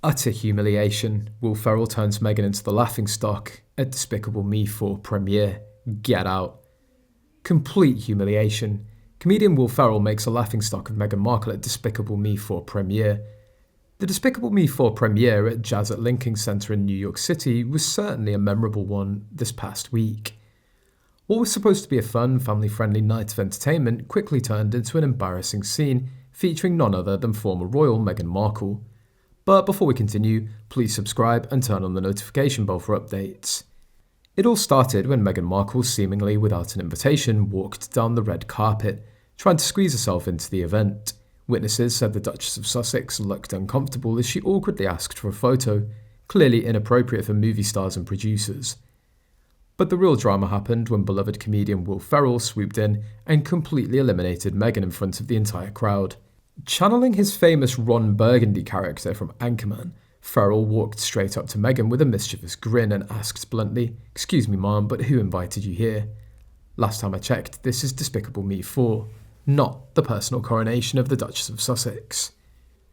Utter humiliation. Will Ferrell turns Meghan into the laughingstock at Despicable Me 4 premiere. Get out. Complete humiliation. Comedian Will Ferrell makes a laughingstock of Meghan Markle at Despicable Me 4 premiere. The Despicable Me 4 premiere at Jazz at Linking Center in New York City was certainly a memorable one this past week. What was supposed to be a fun, family-friendly night of entertainment quickly turned into an embarrassing scene featuring none other than former royal Meghan Markle. But before we continue, please subscribe and turn on the notification bell for updates. It all started when Meghan Markle, seemingly without an invitation, walked down the red carpet, trying to squeeze herself into the event. Witnesses said the Duchess of Sussex looked uncomfortable as she awkwardly asked for a photo, clearly inappropriate for movie stars and producers. But the real drama happened when beloved comedian Will Ferrell swooped in and completely eliminated Meghan in front of the entire crowd. Channeling his famous Ron Burgundy character from Anchorman, Ferrell walked straight up to Meghan with a mischievous grin and asked bluntly, "Excuse me, ma'am, but who invited you here? Last time I checked, this is Despicable Me 4, not the personal coronation of the Duchess of Sussex."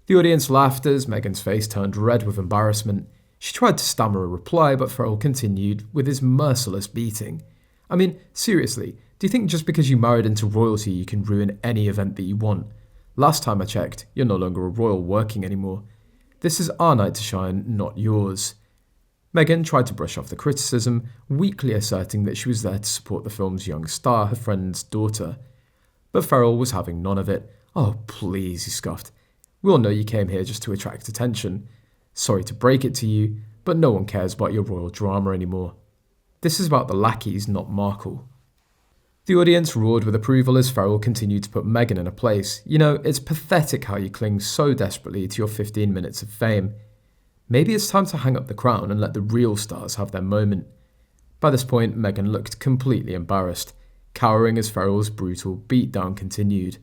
The audience laughed as Meghan's face turned red with embarrassment. She tried to stammer a reply, but Ferrell continued with his merciless beating. I mean, seriously, do you think just because you married into royalty you can ruin any event that you want? Last time I checked, you're no longer a royal working anymore. This is our night to shine, not yours. Meghan tried to brush off the criticism, weakly asserting that she was there to support the film's young star, her friend's daughter. But Ferrell was having none of it. "Oh, please," he scoffed. "We all know you came here just to attract attention. Sorry to break it to you, but no one cares about your royal drama anymore. This is about the lackeys, not Markle." The audience roared with approval as Ferrell continued to put Meghan in her place. You know, it's pathetic how you cling so desperately to your 15 minutes of fame. Maybe it's time to hang up the crown and let the real stars have their moment. By this point, Meghan looked completely embarrassed, cowering as Ferrell's brutal beatdown continued.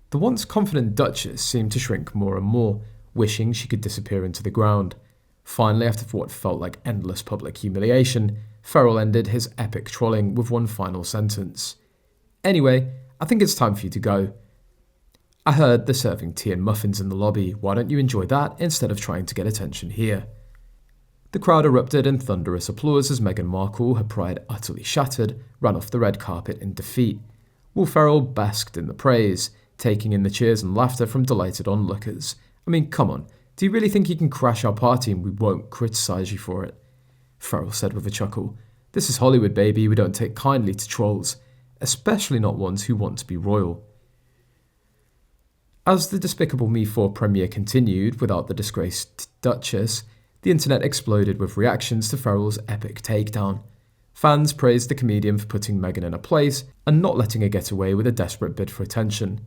The once confident Duchess seemed to shrink more and more, wishing she could disappear into the ground. Finally, after what felt like endless public humiliation, Ferrell ended his epic trolling with one final sentence. "Anyway, I think it's time for you to go. I heard they're serving tea and muffins in the lobby. Why don't you enjoy that instead of trying to get attention here?" The crowd erupted in thunderous applause as Meghan Markle, her pride utterly shattered, ran off the red carpet in defeat. Will Ferrell basked in the praise, taking in the cheers and laughter from delighted onlookers. I mean, come on, do you really think you can crash our party and we won't criticise you for it? Ferrell said with a chuckle. "This is Hollywood, baby. We don't take kindly to trolls, especially not ones who want to be royal." As the Despicable Me 4 premiere continued without the disgraced Duchess, the internet exploded with reactions to Ferrell's epic takedown. Fans praised the comedian for putting Meghan in her place and not letting her get away with a desperate bid for attention.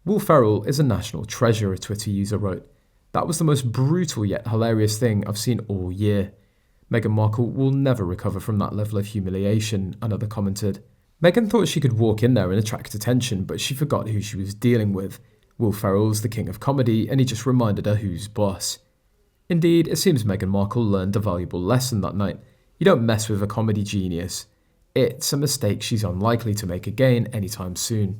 "Will Ferrell is a national treasure," a Twitter user wrote. "That was the most brutal yet hilarious thing I've seen all year. Meghan Markle will never recover from that level of humiliation," another commented. Meghan thought she could walk in there and attract attention, but she forgot who she was dealing with. Will Ferrell's the king of comedy, and he just reminded her who's boss. Indeed, it seems Meghan Markle learned a valuable lesson that night. You don't mess with a comedy genius. It's a mistake she's unlikely to make again anytime soon.